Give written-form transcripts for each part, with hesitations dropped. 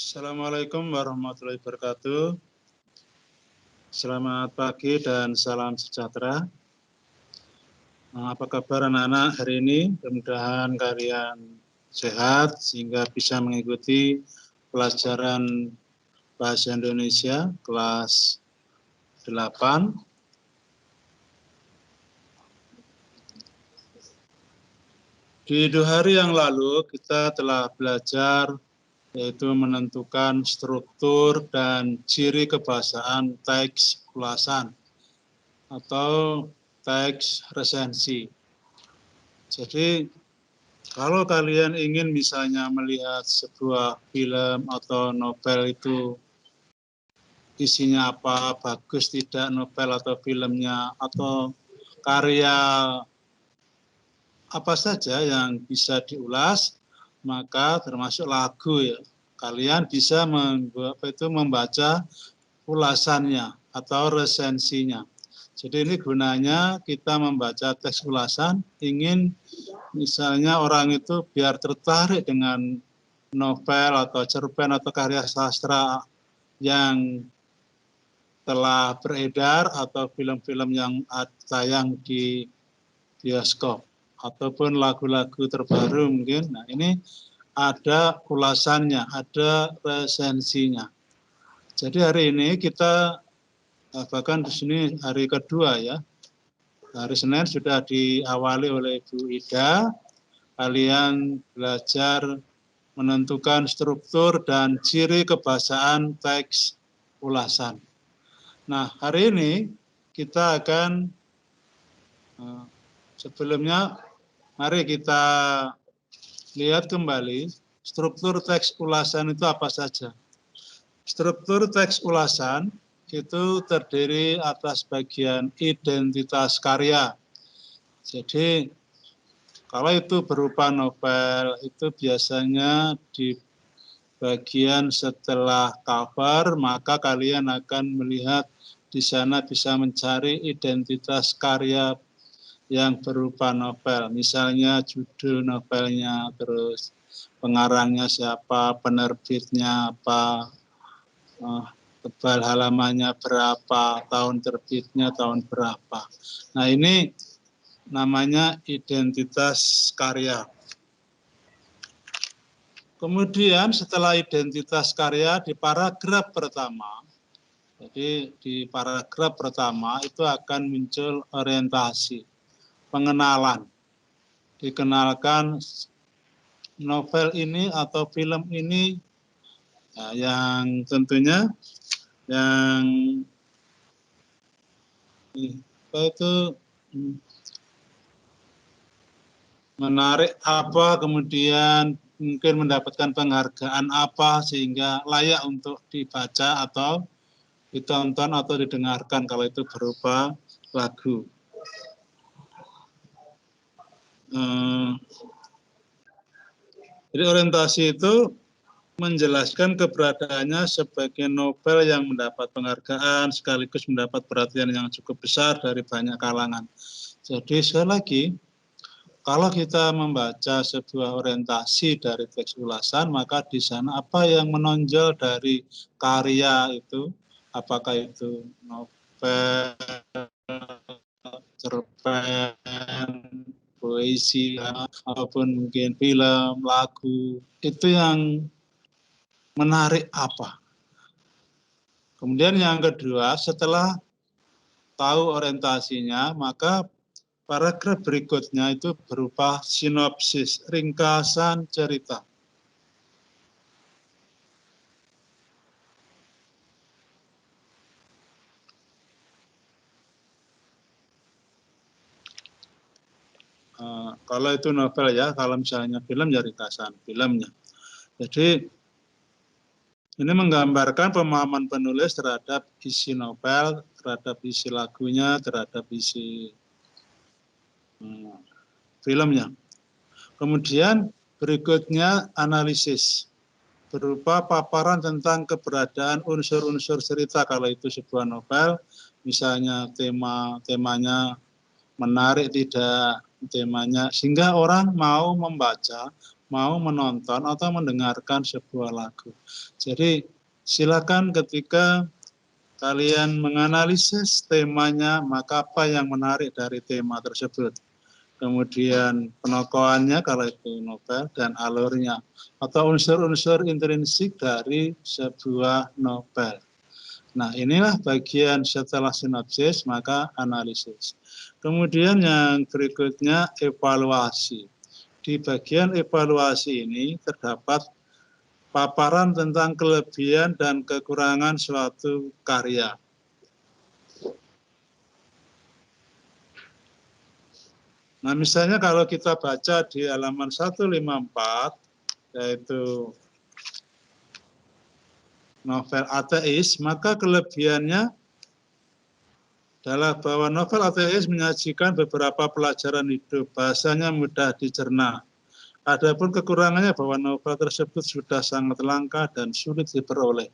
Assalamualaikum warahmatullahi wabarakatuh. Selamat pagi dan salam sejahtera. Apa kabar anak-anak hari ini? Mudah-mudahan kalian sehat sehingga bisa mengikuti pelajaran Bahasa Indonesia kelas 8. Di 2 hari yang lalu kita telah belajar yaitu menentukan struktur dan ciri kebahasaan teks ulasan atau teks resensi. Jadi kalau kalian ingin misalnya melihat sebuah film atau novel itu isinya apa, bagus tidak novel atau filmnya, atau karya apa saja yang bisa diulas, maka termasuk lagu ya. Kalian bisa membaca ulasannya atau resensinya. Jadi ini gunanya kita membaca teks ulasan, ingin misalnya orang itu biar tertarik dengan novel atau cerpen atau karya sastra yang telah beredar atau film-film yang tayang di bioskop ataupun lagu-lagu terbaru mungkin. Nah, ini ada ulasannya, ada resensinya. Jadi hari ini kita bahkan di sini hari kedua ya. Hari Senin sudah diawali oleh Bu Ida. Kalian belajar menentukan struktur dan ciri kebahasaan teks ulasan. Nah, hari ini kita akan sebelumnya mari kita lihat kembali struktur teks ulasan itu apa saja. Struktur teks ulasan itu terdiri atas bagian identitas karya. Jadi kalau itu berupa novel, itu biasanya di bagian setelah cover, maka kalian akan melihat di sana bisa mencari identitas karya yang berupa novel. Misalnya judul novelnya, terus pengarangnya siapa, penerbitnya apa, tebal halamannya berapa, tahun terbitnya tahun berapa. Nah, ini namanya identitas karya. Kemudian setelah identitas karya di paragraf pertama, jadi di paragraf pertama itu akan muncul orientasi, pengenalan. Dikenalkan novel ini atau film ini yang tentunya yang itu menarik apa, kemudian mungkin mendapatkan penghargaan apa sehingga layak untuk dibaca atau ditonton atau didengarkan kalau itu berupa lagu. Jadi orientasi itu menjelaskan keberadaannya sebagai novel yang mendapat penghargaan sekaligus mendapat perhatian yang cukup besar dari banyak kalangan. Jadi sekali lagi, kalau kita membaca sebuah orientasi dari teks ulasan, maka di sana apa yang menonjol dari karya itu, apakah itu novel, cerpen, puisi, ataupun mungkin film, lagu, itu yang menarik apa. Kemudian yang kedua, setelah tahu orientasinya, maka paragraf berikutnya itu berupa sinopsis, ringkasan cerita. Kalau itu novel ya, kalau misalnya film ya ringkasan filmnya. Jadi ini menggambarkan pemahaman penulis terhadap isi novel, terhadap isi lagunya, terhadap isi filmnya. Kemudian berikutnya analisis berupa paparan tentang keberadaan unsur-unsur cerita kalau itu sebuah novel, misalnya temanya menarik tidak temanya, sehingga orang mau membaca mau menonton atau mendengarkan sebuah lagu. Jadi silakan ketika kalian menganalisis temanya, maka apa yang menarik dari tema tersebut. Kemudian penokohannya kalau itu novel dan alurnya atau unsur-unsur intrinsik dari sebuah novel. Nah, inilah bagian setelah sinopsis, maka analisis. Kemudian yang berikutnya evaluasi. Di bagian evaluasi ini terdapat paparan tentang kelebihan dan kekurangan suatu karya. Nah, misalnya kalau kita baca di halaman 154, yaitu novel ateis, maka kelebihannya adalah bahwa novel ateis menyajikan beberapa pelajaran hidup, bahasanya mudah dicerna. Adapun kekurangannya bahwa novel tersebut sudah sangat langka dan sulit diperoleh.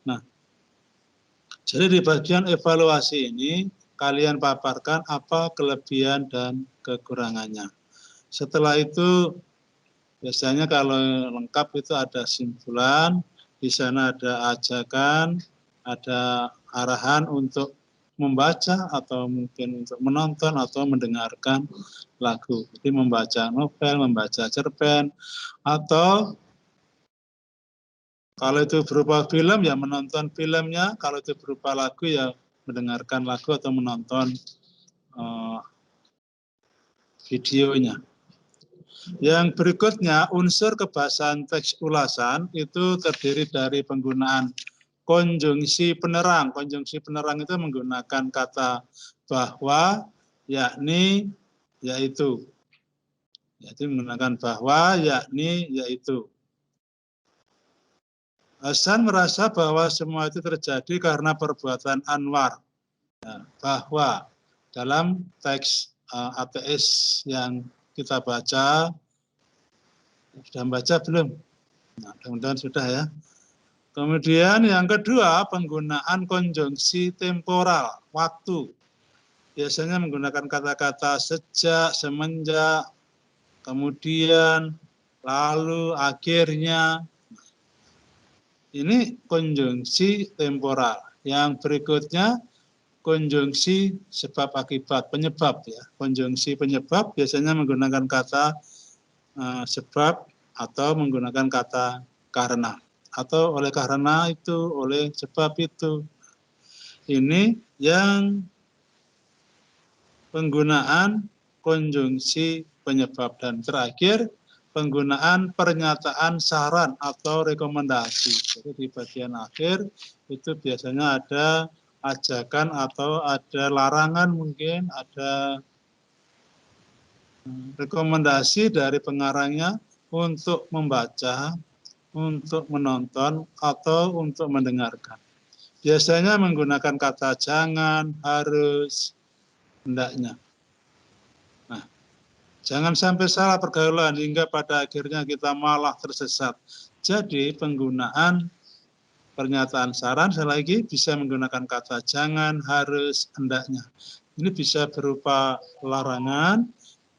Nah, jadi di bagian evaluasi ini, kalian paparkan apa kelebihan dan kekurangannya. Setelah itu, biasanya kalau lengkap itu ada simpulan, di sana ada ajakan, ada arahan untuk membaca atau mungkin untuk menonton atau mendengarkan lagu. Jadi membaca novel, membaca cerpen, atau kalau itu berupa film ya menonton filmnya, kalau itu berupa lagu ya mendengarkan lagu atau menonton videonya. Yang berikutnya, unsur kebahasaan teks ulasan itu terdiri dari penggunaan konjungsi penerang. Konjungsi penerang itu menggunakan kata bahwa, yakni, yaitu. Jadi menggunakan bahwa, yakni, yaitu. Hasan merasa bahwa semua itu terjadi karena perbuatan Anwar. Bahwa dalam teks ateis yang kita baca, sudah membaca belum? Nah, mudah-mudahan sudah ya. Kemudian yang kedua, penggunaan konjungsi temporal, waktu. Biasanya menggunakan kata-kata sejak, semenjak, kemudian, lalu, akhirnya. Ini konjungsi temporal. Yang berikutnya, konjungsi sebab akibat, penyebab ya. Konjungsi penyebab biasanya menggunakan kata sebab atau menggunakan kata karena, atau oleh karena itu, oleh sebab itu. Ini yang penggunaan konjungsi penyebab. Dan terakhir, penggunaan pernyataan saran atau rekomendasi. Jadi di bagian akhir itu biasanya ada ajakan atau ada larangan, mungkin ada rekomendasi dari pengarangnya untuk membaca, untuk menonton, atau untuk mendengarkan. Biasanya menggunakan kata jangan, harus, hendaknya. Nah, jangan sampai salah pergaulan hingga pada akhirnya kita malah tersesat. Jadi penggunaan pernyataan saran, sekali lagi, bisa menggunakan kata jangan, harus, hendaknya. Ini bisa berupa larangan,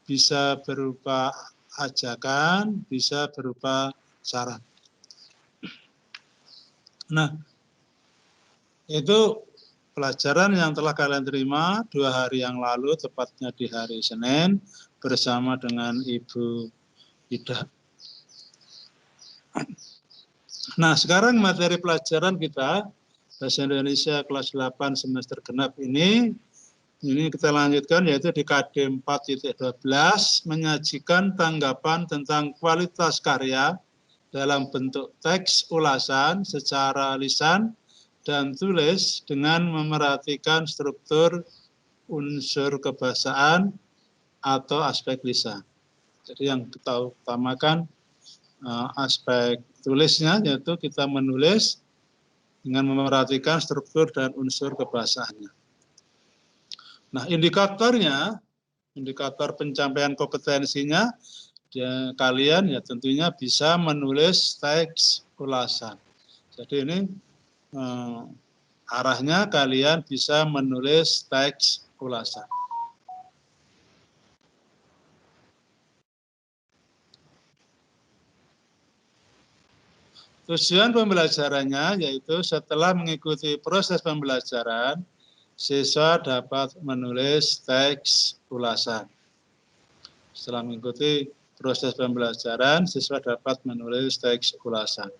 bisa berupa ajakan, bisa berupa saran. Nah, itu pelajaran yang telah kalian terima 2 hari yang lalu, tepatnya di hari Senin, bersama dengan Ibu Ida. Nah, sekarang materi pelajaran kita, Bahasa Indonesia kelas 8 semester genap ini kita lanjutkan, yaitu di KD 4.12, menyajikan tanggapan tentang kualitas karya dalam bentuk teks ulasan secara lisan dan tulis dengan memerhatikan struktur unsur kebahasaan atau aspek lisan. Jadi yang kita utamakan aspek tulisnya, yaitu kita menulis dengan memerhatikan struktur dan unsur kebahasaannya. Nah, indikatornya, indikator pencapaian kompetensinya, kalian ya tentunya bisa menulis teks ulasan. Jadi ini arahnya kalian bisa menulis teks ulasan. Tujuan pembelajarannya yaitu setelah mengikuti proses pembelajaran, siswa dapat menulis teks ulasan. Setelah mengikuti proses pembelajaran, siswa dapat menulis teks ulasan.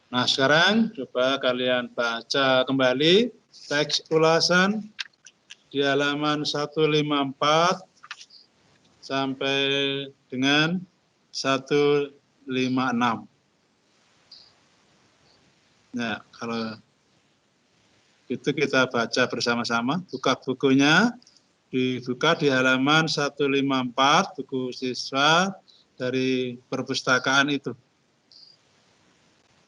Nah, sekarang coba kalian baca kembali teks ulasan di halaman 154 sampai dengan 156. Nah, kalau itu kita baca bersama-sama. Buka bukunya, dibuka di halaman 154, buku siswa dari perpustakaan itu.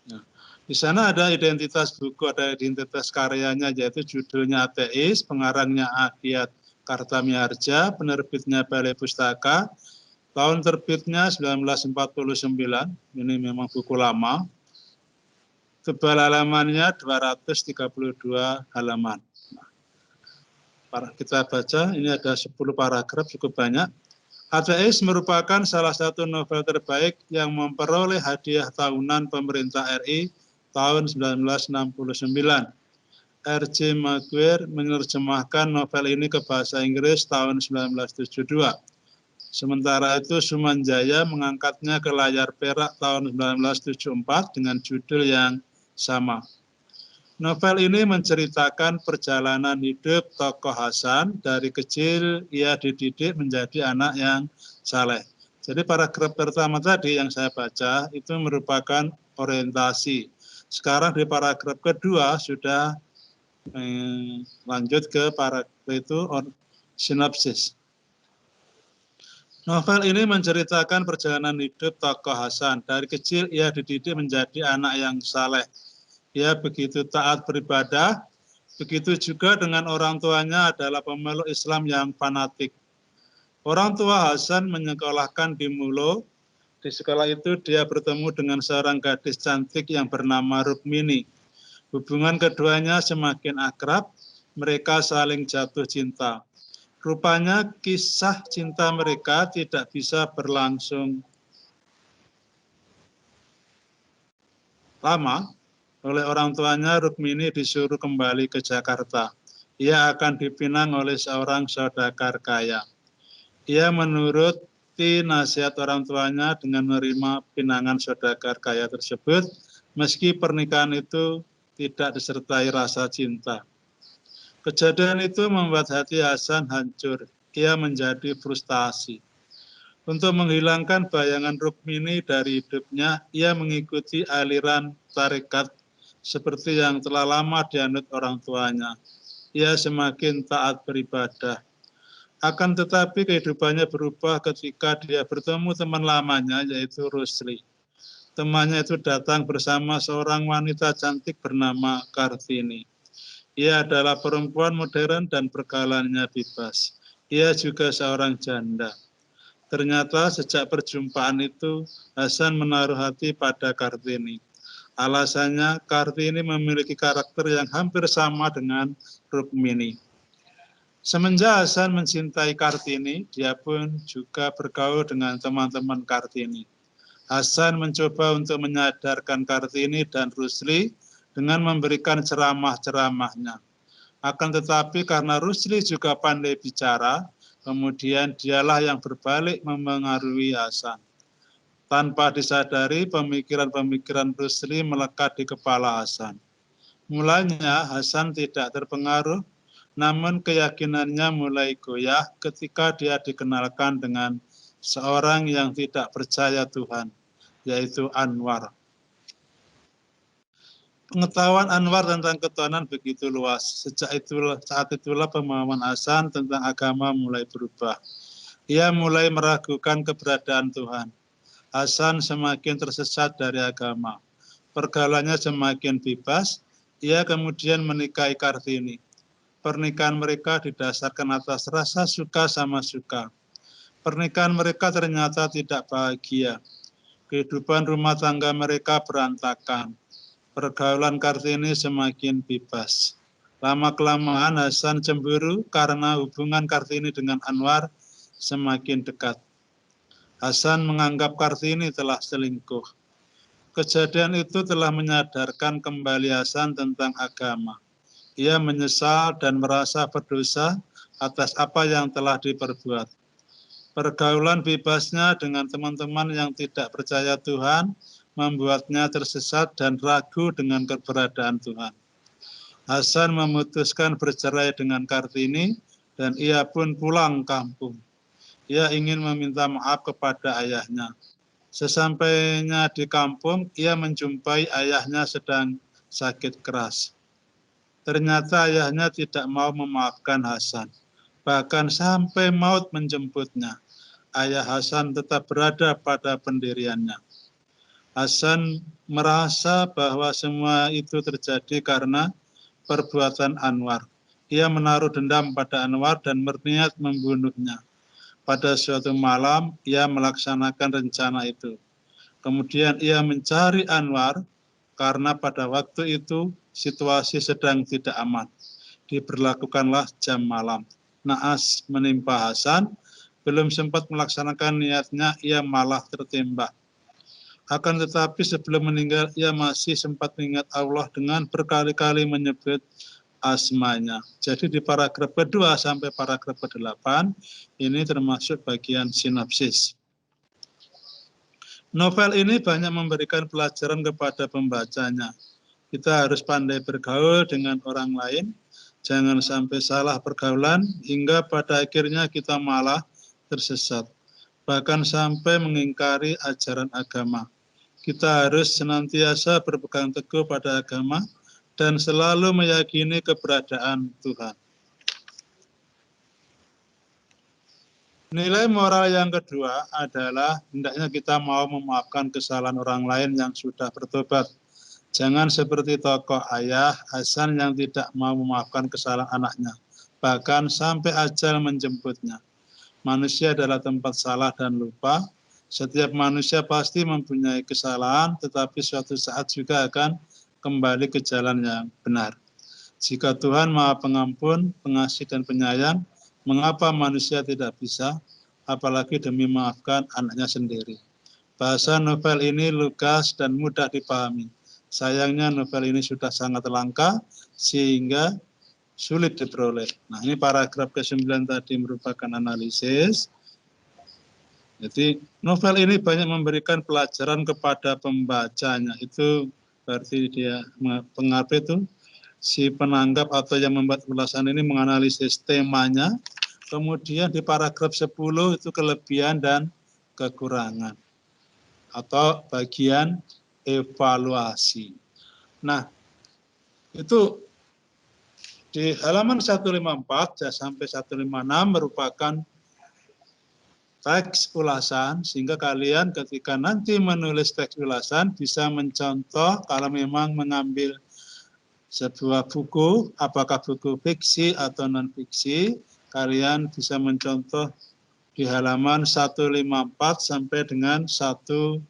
Nah, di sana ada identitas buku, ada identitas karyanya, yaitu judulnya Ateis, pengarangnya Agiat Kartamiharja, penerbitnya Balai Pustaka, tahun terbitnya 1949, ini memang buku lama. Tebal halamannya 232 halaman. Kita baca, ini ada 10 paragraf, cukup banyak. Ateis merupakan salah satu novel terbaik yang memperoleh hadiah tahunan pemerintah RI tahun 1969. R.J. Maguire menerjemahkan novel ini ke bahasa Inggris tahun 1972. Sementara itu Sumanjaya mengangkatnya ke layar perak tahun 1974 dengan judul yang sama. Novel ini menceritakan perjalanan hidup tokoh Hasan. Dari kecil ia dididik menjadi anak yang saleh. Jadi paragraf pertama tadi yang saya baca itu merupakan orientasi. Sekarang di paragraf kedua sudah lanjut ke paragraf itu sinopsis. Novel ini menceritakan perjalanan hidup tokoh Hasan. Dari kecil ia dididik menjadi anak yang saleh. Ia begitu taat beribadah, begitu juga dengan orang tuanya adalah pemeluk Islam yang fanatik. Orang tua Hasan menyekolahkan di Mulo. Di sekolah itu dia bertemu dengan seorang gadis cantik yang bernama Rukmini. Hubungan keduanya semakin akrab, mereka saling jatuh cinta. Rupanya kisah cinta mereka tidak bisa berlangsung lama. Oleh orang tuanya, Rukmini disuruh kembali ke Jakarta. Ia akan dipinang oleh seorang saudagar kaya. Ia menuruti nasihat orang tuanya dengan menerima pinangan saudagar kaya tersebut, meski pernikahan itu tidak disertai rasa cinta. Kejadian itu membuat hati Hasan hancur. Ia menjadi frustasi. Untuk menghilangkan bayangan Rukmini dari hidupnya, ia mengikuti aliran tarekat seperti yang telah lama dianut orang tuanya. Ia semakin taat beribadah. Akan tetapi kehidupannya berubah ketika dia bertemu teman lamanya, yaitu Rusli. Temannya itu datang bersama seorang wanita cantik bernama Kartini. Ia adalah perempuan modern dan pergaulannya bebas. Ia juga seorang janda. Ternyata sejak perjumpaan itu, Hasan menaruh hati pada Kartini. Alasannya, Kartini memiliki karakter yang hampir sama dengan Rukmini. Semenjak Hasan mencintai Kartini, dia pun juga bergaul dengan teman-teman Kartini. Hasan mencoba untuk menyadarkan Kartini dan Rusli dengan memberikan ceramah-ceramahnya. Akan tetapi karena Rusli juga pandai bicara, kemudian dialah yang berbalik memengaruhi Hasan. Tanpa disadari, pemikiran-pemikiran Rusli melekat di kepala Hasan. Mulanya Hasan tidak terpengaruh, namun keyakinannya mulai goyah ketika dia dikenalkan dengan seorang yang tidak percaya Tuhan, yaitu Anwar. Pengetahuan Anwar tentang ketuhanan begitu luas. Saat itulah pemahaman Hasan tentang agama mulai berubah. Ia mulai meragukan keberadaan Tuhan. Hasan semakin tersesat dari agama. Pergaulannya semakin bebas. Ia kemudian menikahi Kartini. Pernikahan mereka didasarkan atas rasa suka sama suka. Pernikahan mereka ternyata tidak bahagia. Kehidupan rumah tangga mereka berantakan. Pergaulan Kartini semakin bebas. Lama-kelamaan Hasan cemburu karena hubungan Kartini dengan Anwar semakin dekat. Hasan menganggap Kartini telah selingkuh. Kejadian itu telah menyadarkan kembali Hasan tentang agama. Ia menyesal dan merasa berdosa atas apa yang telah diperbuat. Pergaulan bebasnya dengan teman-teman yang tidak percaya Tuhan membuatnya tersesat dan ragu dengan keberadaan Tuhan. Hasan memutuskan bercerai dengan Kartini dan ia pun pulang kampung. Ia ingin meminta maaf kepada ayahnya. Sesampainya di kampung, ia menjumpai ayahnya sedang sakit keras. Ternyata ayahnya tidak mau memaafkan Hasan, bahkan sampai maut menjemputnya. Ayah Hasan tetap berada pada pendiriannya. Hasan merasa bahwa semua itu terjadi karena perbuatan Anwar. Ia menaruh dendam pada Anwar dan berniat membunuhnya. Pada suatu malam, ia melaksanakan rencana itu. Kemudian ia mencari Anwar karena pada waktu itu situasi sedang tidak aman. Diberlakukanlah jam malam. Naas menimpa Hasan, belum sempat melaksanakan niatnya, ia malah tertembak. Akan tetapi sebelum meninggal, ia masih sempat mengingat Allah dengan berkali-kali menyebut asmanya. Jadi di paragraf kedua sampai paragraf ke-8, ini termasuk bagian sinopsis. Novel ini banyak memberikan pelajaran kepada pembacanya. Kita harus pandai bergaul dengan orang lain, jangan sampai salah pergaulan, hingga pada akhirnya kita malah tersesat, bahkan sampai mengingkari ajaran agama. Kita harus senantiasa berpegang teguh pada agama dan selalu meyakini keberadaan Tuhan. Nilai moral yang kedua adalah hendaknya kita mau memaafkan kesalahan orang lain yang sudah bertobat. Jangan seperti tokoh ayah Hasan yang tidak mau memaafkan kesalahan anaknya, bahkan sampai ajal menjemputnya. Manusia adalah tempat salah dan lupa. Setiap manusia pasti mempunyai kesalahan, tetapi suatu saat juga akan kembali ke jalan yang benar. Jika Tuhan Maha Pengampun, Pengasih dan Penyayang, mengapa manusia tidak bisa, apalagi demi memaafkan anaknya sendiri. Bahasa novel ini lugas dan mudah dipahami. Sayangnya novel ini sudah sangat langka, sehingga sulit diperoleh. Nah, ini paragraf ke-9 tadi merupakan analisis. Jadi novel ini banyak memberikan pelajaran kepada pembacanya. Itu berarti dia pengarang itu si penanggap atau yang membuat ulasan ini menganalisis temanya. Kemudian di paragraf 10 itu kelebihan dan kekurangan atau bagian evaluasi. Nah, itu di halaman 154 sampai 156 merupakan teks ulasan, sehingga kalian ketika nanti menulis teks ulasan bisa mencontoh kalau memang mengambil sebuah buku, apakah buku fiksi atau non-fiksi, kalian bisa mencontoh di halaman 154 sampai dengan 156.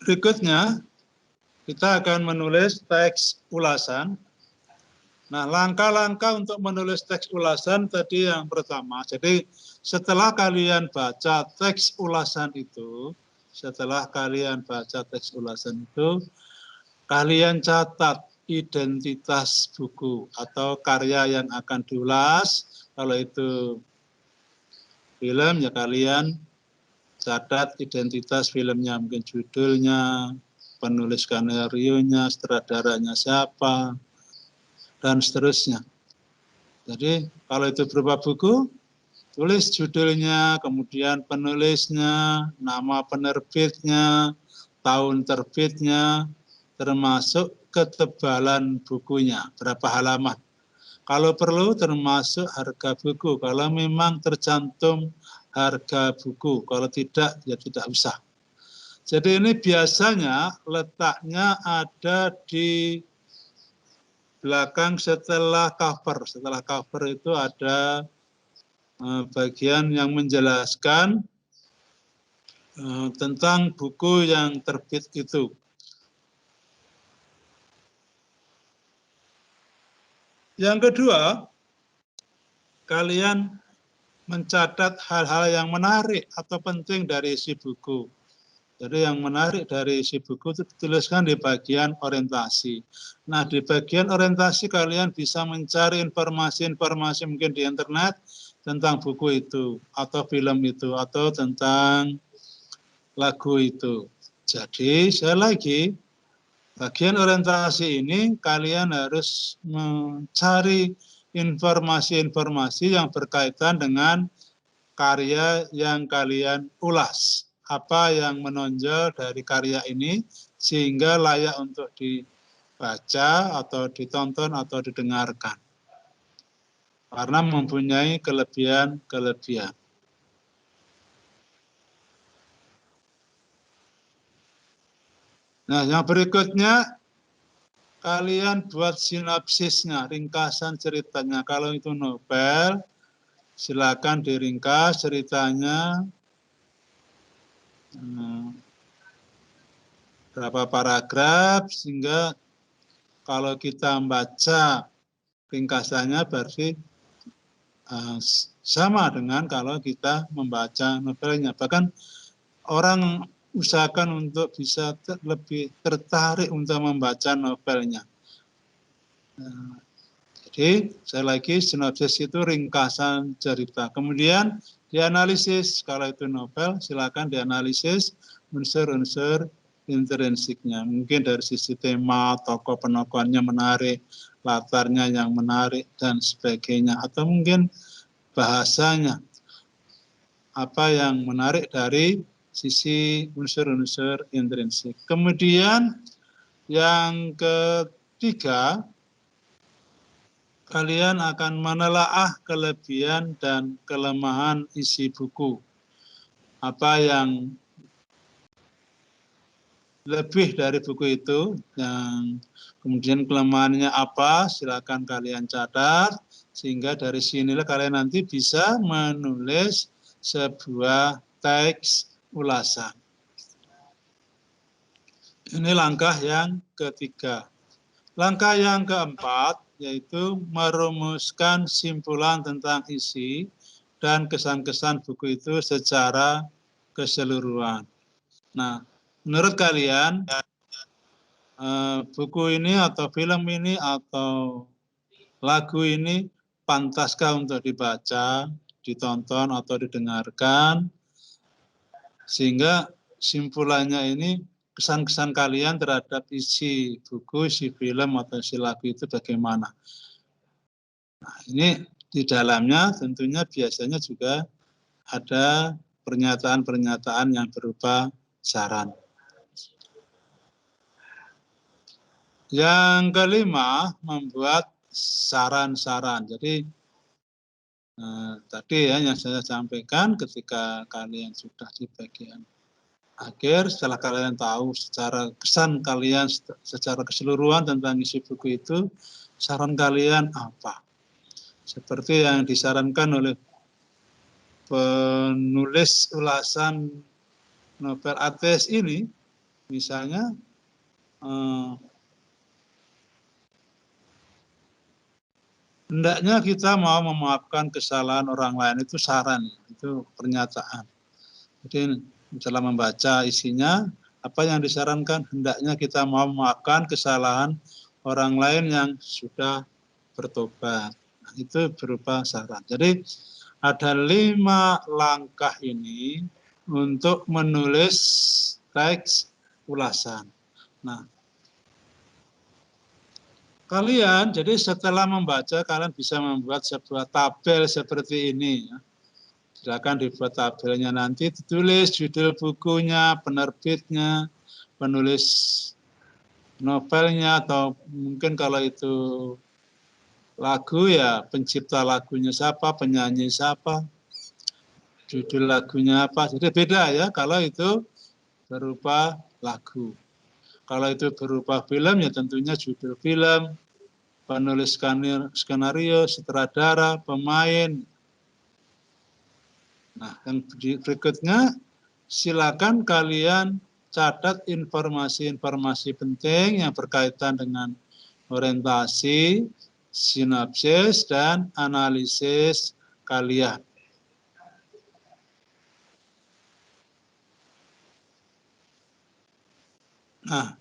Berikutnya, kita akan menulis teks ulasan. Nah, langkah-langkah untuk menulis teks ulasan tadi yang pertama. Jadi, setelah kalian baca teks ulasan itu, kalian catat identitas buku atau karya yang akan diulas. Kalau itu film, ya kalian catat identitas filmnya, mungkin judulnya, penulis skenario-nya, sutradaranya siapa, dan seterusnya. Jadi kalau itu berupa buku, tulis judulnya, kemudian penulisnya, nama penerbitnya, tahun terbitnya, termasuk ketebalan bukunya, berapa halaman. Kalau perlu termasuk harga buku, kalau memang tercantum harga buku, kalau tidak ya tidak usah. Jadi ini biasanya letaknya ada di belakang setelah cover. Setelah cover itu ada bagian yang menjelaskan tentang buku yang terbit itu. Yang kedua, kalian mencatat hal-hal yang menarik atau penting dari isi buku. Jadi yang menarik dari isi buku itu dituliskan di bagian orientasi. Nah, di bagian orientasi kalian bisa mencari informasi-informasi mungkin di internet tentang buku itu, atau film itu, atau tentang lagu itu. Jadi, saya lagi, bagian orientasi ini kalian harus mencari informasi-informasi yang berkaitan dengan karya yang kalian ulas. Apa yang menonjol dari karya ini sehingga layak untuk dibaca atau ditonton atau didengarkan. Karena mempunyai kelebihan-kelebihan. Nah, yang berikutnya kalian buat sinopsisnya, ringkasan ceritanya. Kalau itu novel, silakan diringkas ceritanya. Berapa paragraf sehingga kalau kita membaca ringkasannya berarti sama dengan kalau kita membaca novelnya. Bahkan orang usahakan untuk bisa lebih tertarik untuk membaca novelnya. Jadi, saya lagi sinopsis itu ringkasan cerita. Kemudian dianalisis, kalau itu novel silakan dianalisis unsur-unsur intrinsiknya. Mungkin dari sisi tema, tokoh penokohannya menarik, latarnya yang menarik, dan sebagainya. Atau mungkin bahasanya, apa yang menarik dari sisi unsur-unsur intrinsik. Kemudian yang ketiga, kalian akan menelaah kelebihan dan kelemahan isi buku. Apa yang lebih dari buku itu, yang kemudian kelemahannya apa, silakan kalian catat, sehingga dari sinilah kalian nanti bisa menulis sebuah teks ulasan. Ini langkah yang ketiga. Langkah yang keempat, yaitu merumuskan simpulan tentang isi dan kesan-kesan buku itu secara keseluruhan. Nah, menurut kalian, buku ini atau film ini atau lagu ini pantaskah untuk dibaca, ditonton, atau didengarkan, sehingga simpulannya ini kesan-kesan kalian terhadap isi buku, isi film, atau isi lagu itu bagaimana. Nah, ini di dalamnya tentunya biasanya juga ada pernyataan-pernyataan yang berupa saran. Yang kelima, membuat saran-saran. Jadi, tadi ya yang saya sampaikan ketika kalian sudah di bagian akhir, setelah kalian tahu secara kesan kalian secara keseluruhan tentang isi buku itu, saran kalian apa? Seperti yang disarankan oleh penulis ulasan novel ATS ini, misalnya hendaknya kita mau memaafkan kesalahan orang lain, itu saran, itu pernyataan. Jadi setelah membaca isinya, apa yang disarankan, hendaknya kita mau memaafkan kesalahan orang lain yang sudah bertobat. Nah, itu berupa saran. Jadi ada 5 langkah ini untuk menulis teks ulasan. Nah, kalian, jadi setelah membaca, kalian bisa membuat sebuah tabel seperti ini. Silakan dibuat tabelnya, nanti ditulis judul bukunya, penerbitnya, penulis novelnya, atau mungkin kalau itu lagu ya pencipta lagunya siapa, penyanyi siapa, judul lagunya apa. Jadi beda ya kalau itu berupa lagu. Kalau itu berupa film ya tentunya judul film, penulis skenario, sutradara, pemain. Nah, yang berikutnya silakan kalian catat informasi-informasi penting yang berkaitan dengan orientasi, sinopsis, dan analisis kalian. Nah,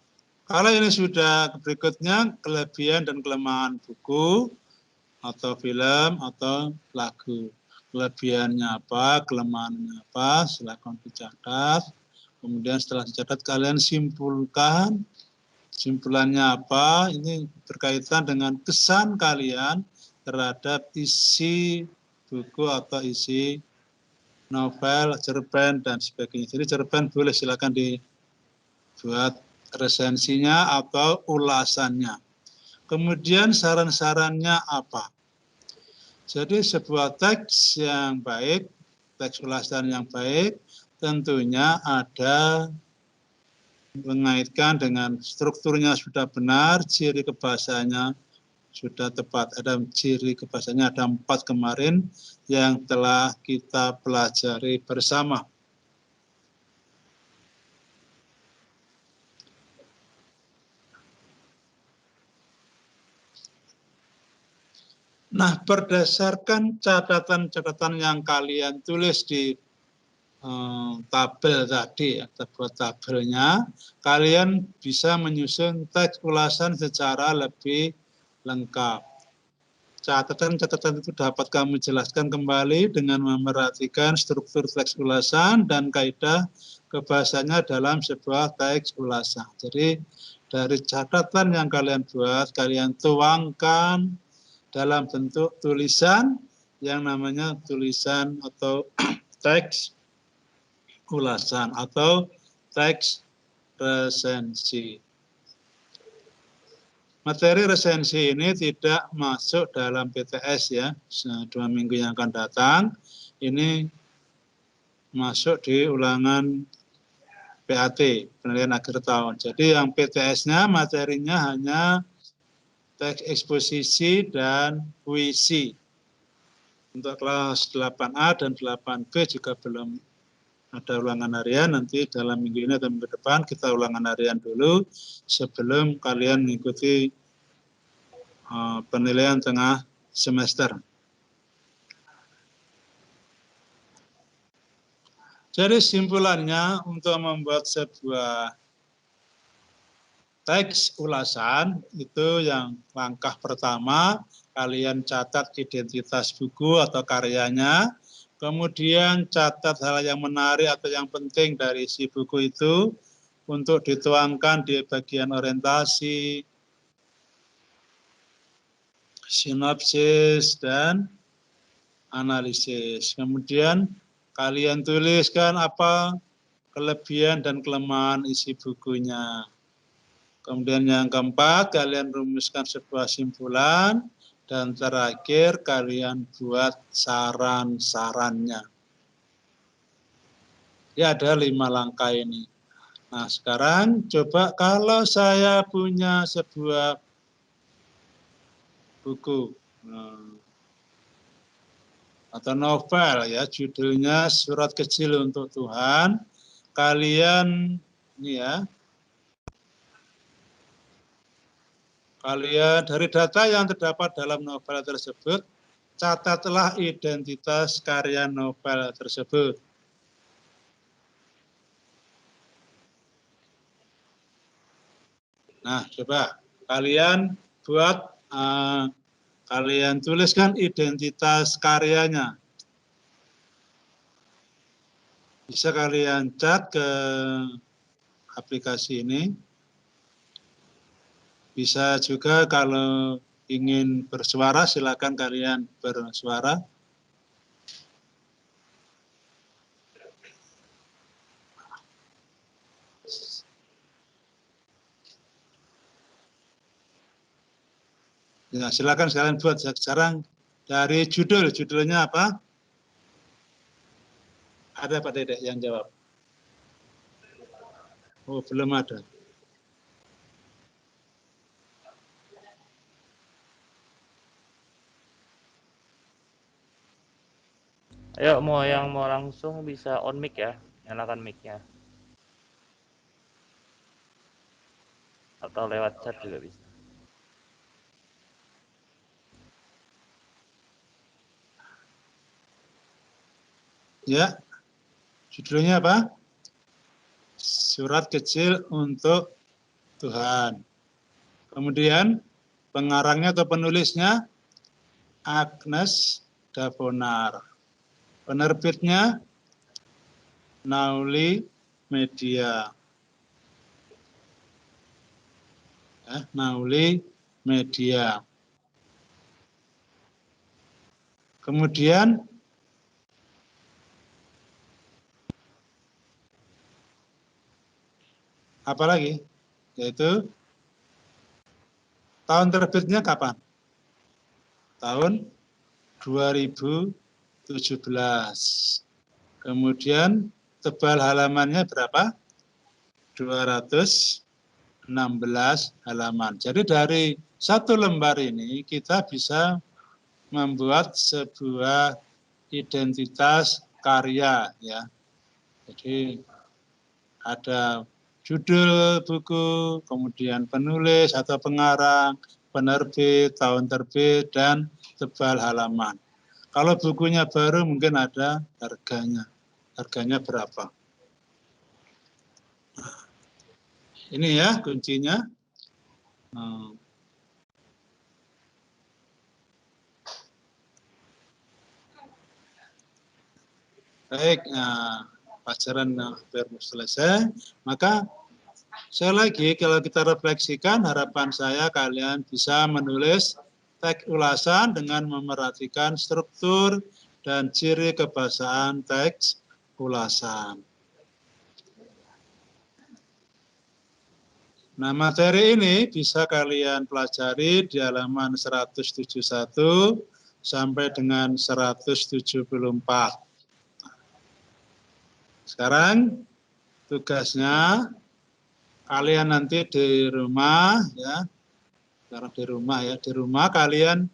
kalau ini sudah, berikutnya kelebihan dan kelemahan buku atau film atau lagu. Kelebihannya apa, kelemahannya apa, silakan dicatat. Kemudian setelah dicatat kalian simpulkan. Simpulannya apa? Ini berkaitan dengan kesan kalian terhadap isi buku atau isi novel, cerpen, dan sebagainya. Jadi cerpen boleh silakan dibuat resensinya atau ulasannya. Kemudian saran-sarannya apa? Jadi sebuah teks yang baik, teks ulasan yang baik, tentunya ada mengaitkan dengan strukturnya sudah benar, ciri kebahasaannya sudah tepat. Ada ciri kebahasaannya, ada 4 kemarin yang telah kita pelajari bersama. Nah, berdasarkan catatan-catatan yang kalian tulis di tabel tadi, ya, buat tabelnya, kalian bisa menyusun teks ulasan secara lebih lengkap. Catatan-catatan itu dapat kami jelaskan kembali dengan memerhatikan struktur teks ulasan dan kaidah kebahasannya dalam sebuah teks ulasan. Jadi dari catatan yang kalian buat, kalian tuangkan dalam bentuk tulisan yang namanya tulisan atau teks ulasan atau teks resensi. Materi resensi ini tidak masuk dalam PTS ya, 2 minggu yang akan datang. Ini masuk di ulangan PAT, penilaian akhir tahun. Jadi yang PTS-nya materinya hanya teks eksposisi dan puisi. Untuk kelas 8A dan 8B juga belum ada ulangan harian, nanti dalam minggu ini atau minggu depan kita ulangan harian dulu sebelum kalian mengikuti penilaian tengah semester. Jadi simpulannya untuk membuat sebuah teks ulasan itu yang langkah pertama, kalian catat identitas buku atau karyanya, kemudian catat hal yang menarik atau yang penting dari si buku itu untuk dituangkan di bagian orientasi, sinopsis, dan analisis. Kemudian kalian tuliskan apa kelebihan dan kelemahan isi bukunya. Kemudian yang keempat, kalian rumuskan sebuah simpulan. Dan terakhir, kalian buat saran-sarannya. Ya, ada 5 langkah ini. Nah, sekarang coba kalau saya punya sebuah buku atau novel, ya, judulnya Surat Kecil untuk Tuhan. Kalian, ini ya, kalian dari data yang terdapat dalam novel tersebut, catatlah identitas karya novel tersebut. Nah, coba kalian buat, kalian tuliskan identitas karyanya. Bisa kalian cat ke aplikasi ini. Bisa juga kalau ingin bersuara, silakan kalian bersuara. Ya, silakan kalian buat sekarang dari judulnya apa? Ada Pak Dedek yang jawab. Oh, belum ada. Ayo, yang mau langsung bisa on mic ya, nyalakan mic-nya. Atau lewat chat juga bisa. Ya, judulnya apa? Surat kecil untuk Tuhan. Kemudian pengarangnya atau penulisnya Agnes Davonar. Penerbitnya Nauli Media. Nauli Media. Kemudian apa lagi? Yaitu tahun terbitnya kapan? Tahun 2017. Kemudian tebal halamannya berapa? 216 halaman. Jadi dari satu lembar ini kita bisa membuat sebuah identitas karya, ya. Jadi ada judul buku, kemudian penulis atau pengarang, penerbit, tahun terbit, dan tebal halaman. Kalau bukunya baru mungkin ada harganya. Harganya berapa? Ini ya kuncinya. Baik, pelajaran hampir selesai. Maka sekali lagi kalau kita refleksikan, harapan saya kalian bisa menulis teks ulasan dengan memerhatikan struktur dan ciri kebahasaan teks ulasan. Nah, materi ini bisa kalian pelajari di halaman 171 sampai dengan 174. Sekarang tugasnya kalian nanti di rumah, ya. Sekarang di rumah kalian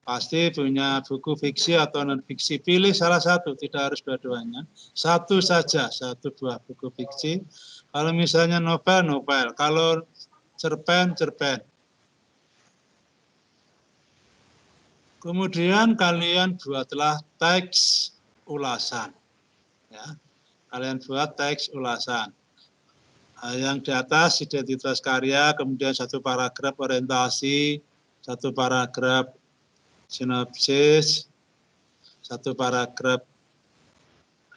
pasti punya buku fiksi atau non fiksi. Pilih salah satu, tidak harus dua-duanya. Satu saja, satu buah buku fiksi. Kalau misalnya novel, novel. Kalau cerpen, cerpen. Kemudian kalian buatlah teks ulasan. Ya. Kalian buat teks ulasan. Yang di atas identitas karya, kemudian satu paragraf orientasi, satu paragraf sinopsis, satu paragraf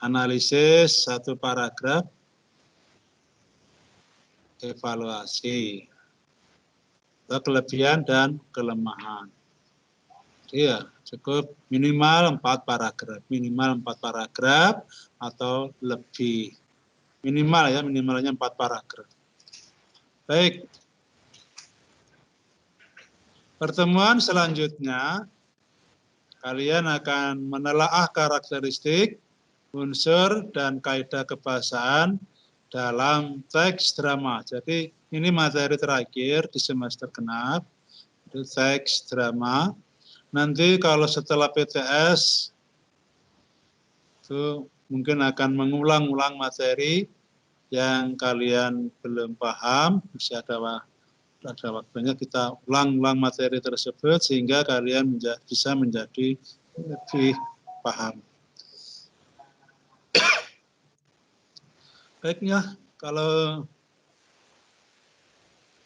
analisis, satu paragraf evaluasi, kelebihan dan kelemahan. Iya, cukup minimal 4 paragraf atau lebih. Minimal ya, minimalnya 4 paragraf. Baik. Pertemuan selanjutnya kalian akan menelaah karakteristik, unsur, dan kaidah kebahasaan dalam teks drama. Jadi ini materi terakhir di semester genap, itu teks drama. Nanti kalau setelah PTS, itu mungkin akan mengulang-ulang materi yang kalian belum paham, bisa ada waktunya kita ulang-ulang materi tersebut sehingga kalian bisa menjadi lebih paham. Baiknya, kalau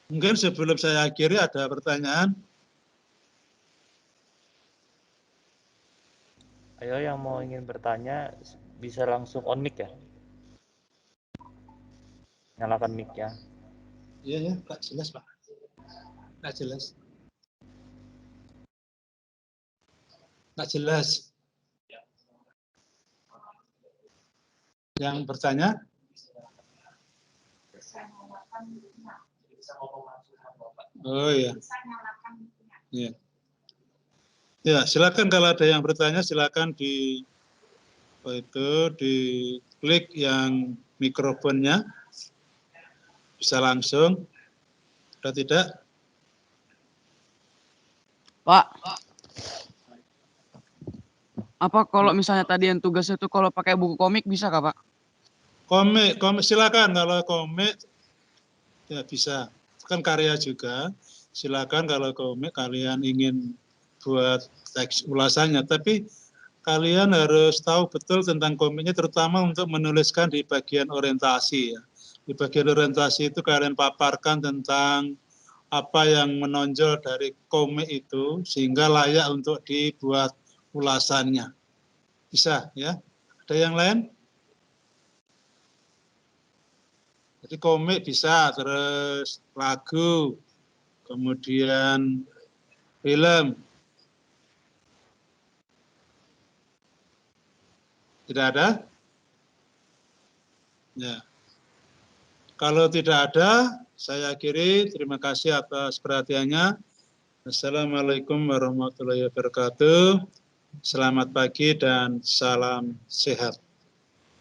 mungkin sebelum saya akhiri ada pertanyaan. Ayo yang mau ingin bertanya bisa langsung on mic ya. Nyalakan mic ya. Iya ya, Pak, jelas Pak. Nggak jelas. Nggak jelas. Yang bertanya? Oh iya. Ya. Ya, silakan kalau ada yang bertanya silakan di klik yang mikrofonnya. Bisa langsung. Atau tidak? Pak, apa kalau misalnya tadi yang tugas itu kalau pakai buku komik bisa kah, Pak? Komik silakan, kalau komik ya bisa. Kan karya juga. Silakan kalau komik kalian ingin buat teks ulasannya, tapi kalian harus tahu betul tentang komiknya, terutama untuk menuliskan di bagian orientasi ya. Di bagian orientasi itu kalian paparkan tentang apa yang menonjol dari komik itu sehingga layak untuk dibuat ulasannya. Bisa ya? Ada yang lain? Jadi komik bisa, terus lagu, kemudian film. Tidak ada? Ya. Kalau tidak ada, saya akhiri. Terima kasih atas perhatiannya. Assalamualaikum warahmatullahi wabarakatuh. Selamat pagi dan salam sehat.